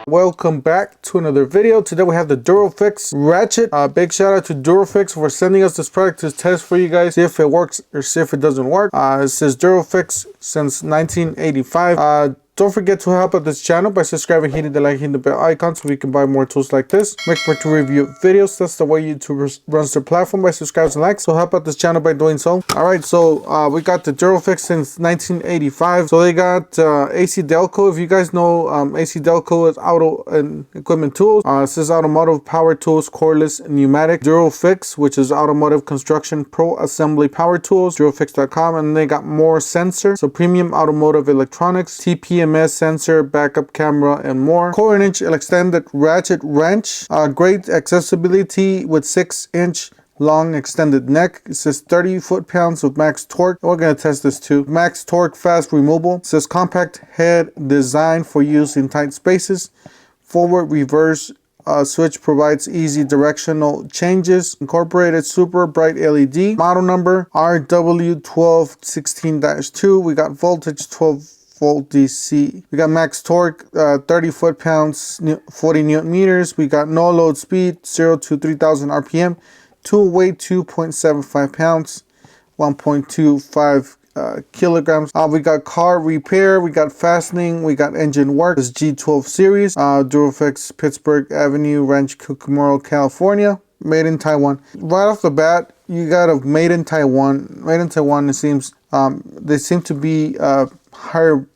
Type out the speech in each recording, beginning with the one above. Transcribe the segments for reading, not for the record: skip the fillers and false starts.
Welcome back to another video. Today we have the Durofix Ratchet. Big shout out to Durofix for sending us this product to test for you guys, see if it works or see if it doesn't work. It says Durofix since 1985. Don't forget to help out this channel by subscribing, hitting the like, hitting the bell icon so we can buy more tools like this. Make sure to review videos. That's the way YouTube runs their platform, by subscribing and likes. So help out this channel by doing so. Alright, so we got the Durofix since 1985. So they got AC Delco. If you guys know, AC Delco is auto and equipment tools. It says automotive power tools, cordless, pneumatic. Durofix, which is automotive construction pro assembly power tools. Durofix.com. And they got more sensor. So premium automotive electronics, TPMS sensor, backup camera, and more. 4-inch extended ratchet wrench. Great accessibility with 6-inch long extended neck. It says 30 foot-pounds of max torque. We're going to test this too. Max torque, fast removal. It says compact head design for use in tight spaces. Forward reverse switch provides easy directional changes. Incorporated super bright LED. Model number RW1216-2. We got voltage 12 volt DC. We got max torque 30 foot-pounds, 40 newton meters. We got no load speed, 0 to 3000 RPM. Tool weight 2.75 pounds, 1.25 kilograms. We got car repair, we got fastening, we got engine work. This G12 series, Durofix, Pittsburgh Avenue, Rancho Cucamonga, California. Made in Taiwan. Right off the bat, you got a made in Taiwan. Made in Taiwan, it seems, they seem to be higher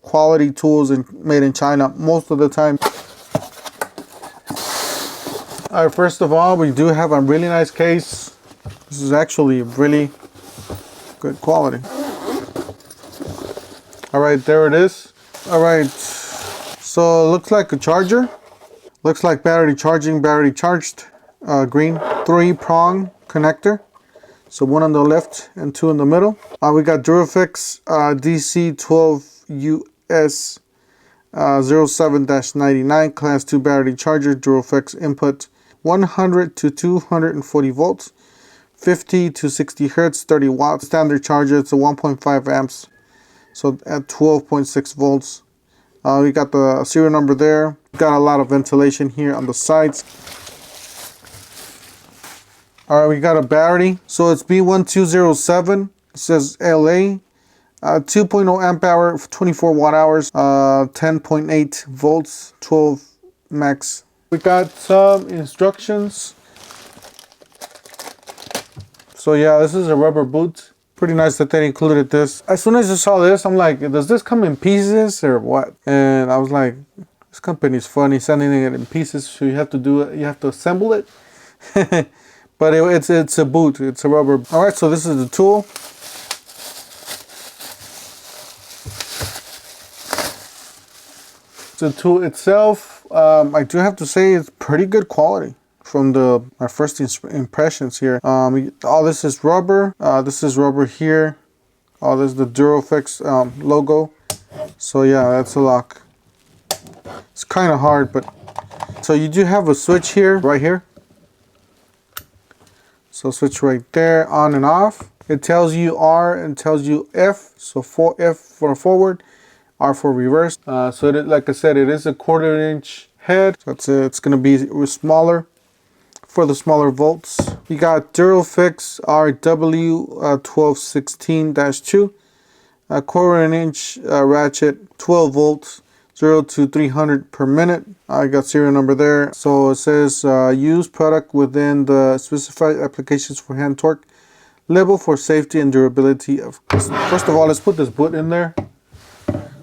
quality tools and made in China most of the time. Alright, first of all, we do have a really nice case. This is actually really good quality. Alright, there it is. Alright, so it looks like a charger. Looks like battery charging, battery charged. Green 3-prong connector. So one on the left and 2 in the middle. We got Durofix DC12US 07-99 class 2 battery charger. Durofix input 100 to 240 volts, 50 to 60 hertz, 30 watts. Standard charger, it's a 1.5 amps, so at 12.6 volts. We got the serial number there. Got a lot of ventilation here on the sides. Alright, we got a battery. So it's B1207. It says LA. 2.0 amp hour, 24 watt hours, 10.8 volts, 12 max. We got some instructions. So yeah, this is a rubber boot. Pretty nice that they included this. As soon as I saw this, I'm like, does this come in pieces or what? And I was like, this company's funny, sending it in pieces. So you have to do it, you have to assemble it. But it's a boot, it's a rubber. All right, so this is the tool. The tool itself, I do have to say it's pretty good quality from my first impressions here. All this is rubber. This is rubber here. All this is the Durofix logo. So yeah, that's a lock. It's kind of hard, but so you do have a switch here, right here. So switch right there, on and off. It tells you R and tells you F. So F for forward, R for reverse. So like I said, it is a 1/4 inch head. So it's going to be smaller for the smaller volts. You got Durofix RW1216-2, a 1/4 inch ratchet, 12 volts, 0 to 300 per minute. I got serial number there. So it says use product within the specified applications for hand torque level for safety and durability. First of all, let's put this boot in there.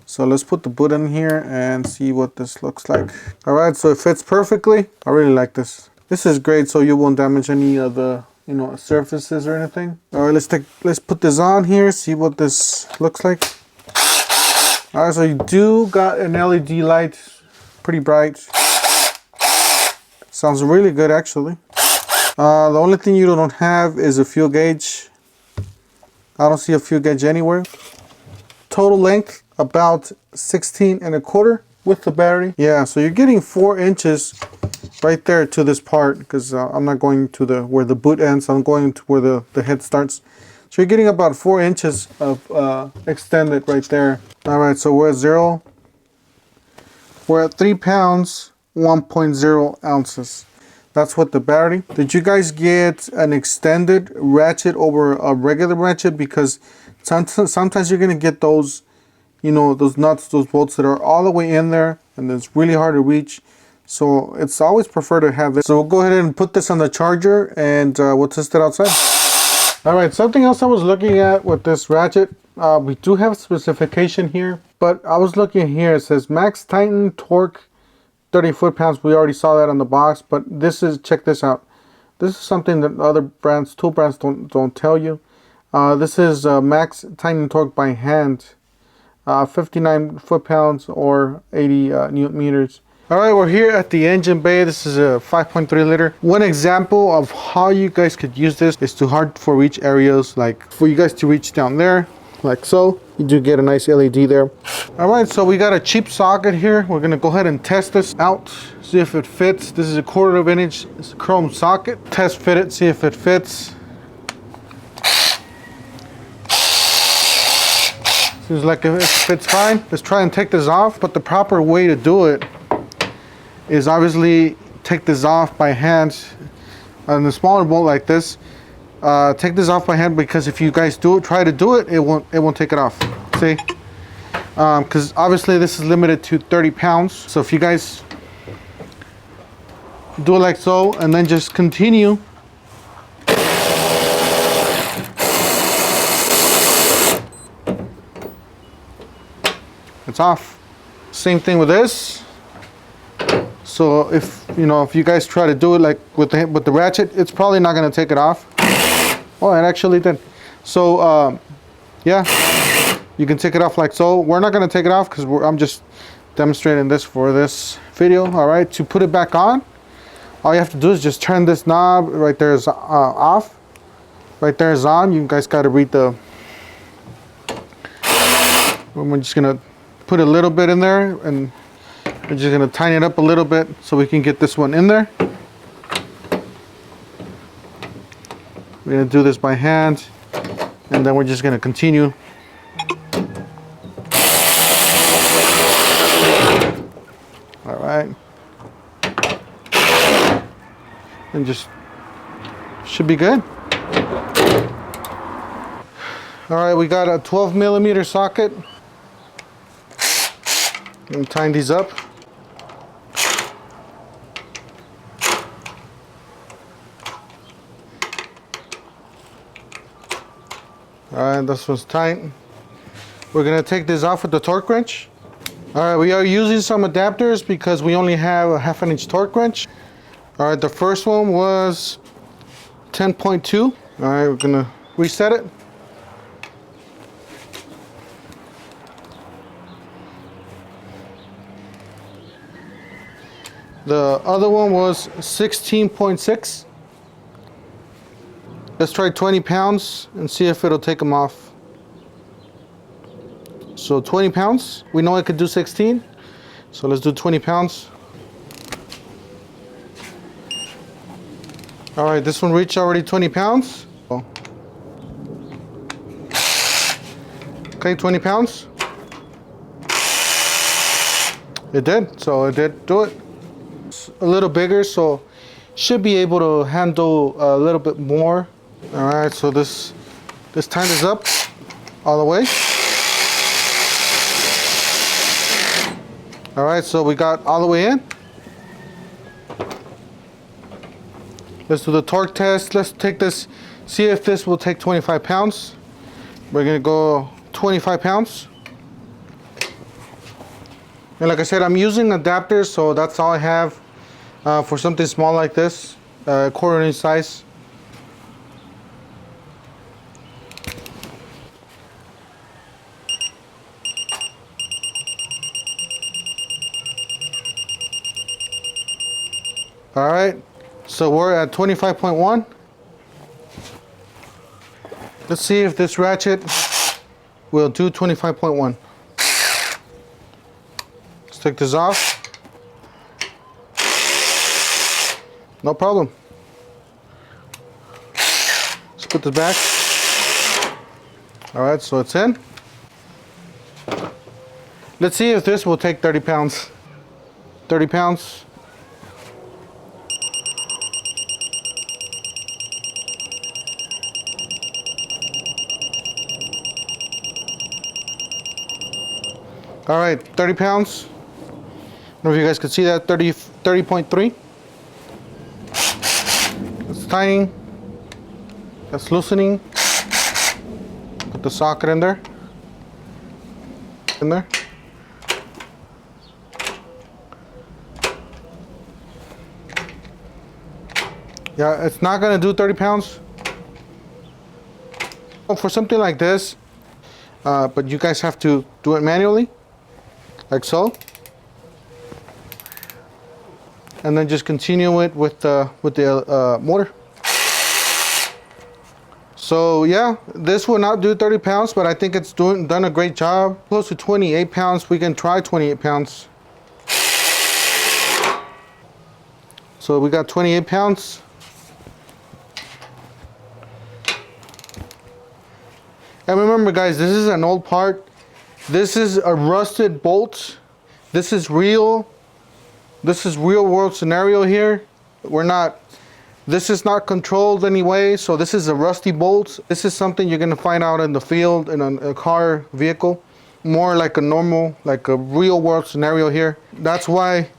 So let's put the boot in here and see what this looks like. All right, so it fits perfectly. I really like this. This is great, so you won't damage any of the surfaces or anything. All right, let's put this on here, see what this looks like. All right, so you do got an LED light, pretty bright. Sounds really good, actually. The only thing you don't have is a fuel gauge. I don't see a fuel gauge anywhere. Total length about 16.25 with the battery. Yeah, so you're getting 4 inches right there to this part, because I'm not going to where the boot ends. I'm going to where the head starts. So you're getting about 4 inches of extended right there. All right, so we're at 0 We're at 3 pounds, 1.0 ounces. That's what the battery. Did you guys get an extended ratchet over a regular ratchet? Because sometimes you're gonna get those, you know, those nuts, those bolts that are all the way in there, and it's really hard to reach. So it's always preferred to have this. So we'll go ahead and put this on the charger, and we'll test it outside. All right, something else I was looking at with this ratchet. We do have a specification here, but I was looking here. It says max Titan torque 30 foot-pounds. We already saw that on the box, but this is, check this out. This is something that other brands, tool brands don't tell you. This is max Titan torque by hand, 59 foot-pounds or 80 newton meters. All right, we're here at the engine bay. This is a 5.3 liter. One example of how you guys could use this is to hard for reach areas, like for you guys to reach down there, like so. You do get a nice LED there. All right, so we got a cheap socket here. We're gonna go ahead and test this out, see if it fits. This is a 1/4 inch chrome socket. Test fit it, see if it fits. Seems like it fits fine. Let's try and take this off, but the proper way to do it is obviously take this off by hand on the smaller bolt like this. Take this off by hand, because if you guys try to do it, it won't take it off. See, because obviously this is limited to 30 pounds. So if you guys do it like so, and then just continue, it's off. Same thing with this. So if you guys try to do it like with the ratchet, it's probably not going to take it off. Oh, it actually did. So yeah, you can take it off like so. We're not going to take it off because I'm just demonstrating this for this video. All right, to put it back on, all you have to do is just turn this knob. Right there is off, right there is on. You guys got to read the, we're just going to put a little bit in there, and we're just going to tighten it up a little bit so we can get this one in there. We're going to do this by hand, and then we're just going to continue. All right. And just should be good. All right, we got a 12 millimeter socket. And tighten these up. All right, this one's tight. We're gonna take this off with the torque wrench. All right, we are using some adapters because we only have a 1/2 inch torque wrench. All right, the first one was 10.2. All right, we're gonna reset it. The other one was 16.6. Let's try 20 pounds and see if it'll take them off. So 20 pounds. We know I could do 16. So let's do 20 pounds. All right, this one reached already 20 pounds. Okay, 20 pounds. It did, so it did do it. It's a little bigger, so should be able to handle a little bit more. All right, so this tightens up all the way. All right, so we got all the way in. Let's do the torque test. Let's take this, see if this will take 25 pounds. We're gonna go 25 pounds. And like I said, I'm using adapters, so that's all I have for something small like this, 1/4 inch size. All right, so we're at 25.1. Let's see if this ratchet will do 25.1. Let's take this off. No problem. Let's put this back. All right, so it's in. Let's see if this will take 30 pounds. 30 pounds. All right, 30 pounds. I don't know if you guys can see that, 30.3. It's tightening. That's loosening. Put the socket in there. In there. Yeah, it's not gonna do 30 pounds. For something like this, but you guys have to do it manually. Like so, and then just continue it with the motor. So yeah, this will not do 30 pounds, but I think it's done a great job. Close to 28 pounds. We can try 28 pounds. So we got 28 pounds. And remember, guys, this is an old part. This is a rusted bolt. This is real. This is real world scenario here. This is not controlled anyway. So this is a rusty bolt. This is something you're gonna find out in the field, in a car vehicle. More like a normal, like a real world scenario here. That's why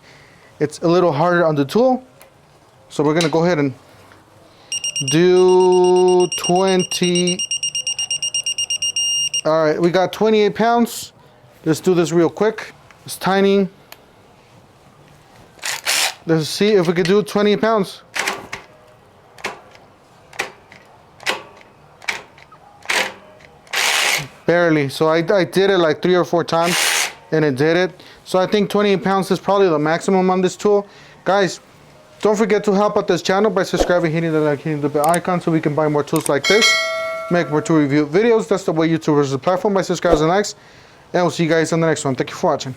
it's a little harder on the tool. So we're gonna go ahead and do 20. All right, we got 28 pounds. Let's do this real quick. It's tiny. Let's see if we can do 28 pounds. Barely. So I did it like 3 or 4 times and it did it. So I think 28 pounds is probably the maximum on this tool. Guys, don't forget to help out this channel by subscribing, hitting the like, hitting the bell icon so we can buy more tools like this. Make more tool review videos. That's the way YouTubers the platform, by subscribing and likes. And we'll see you guys on the next one. Thank you for watching.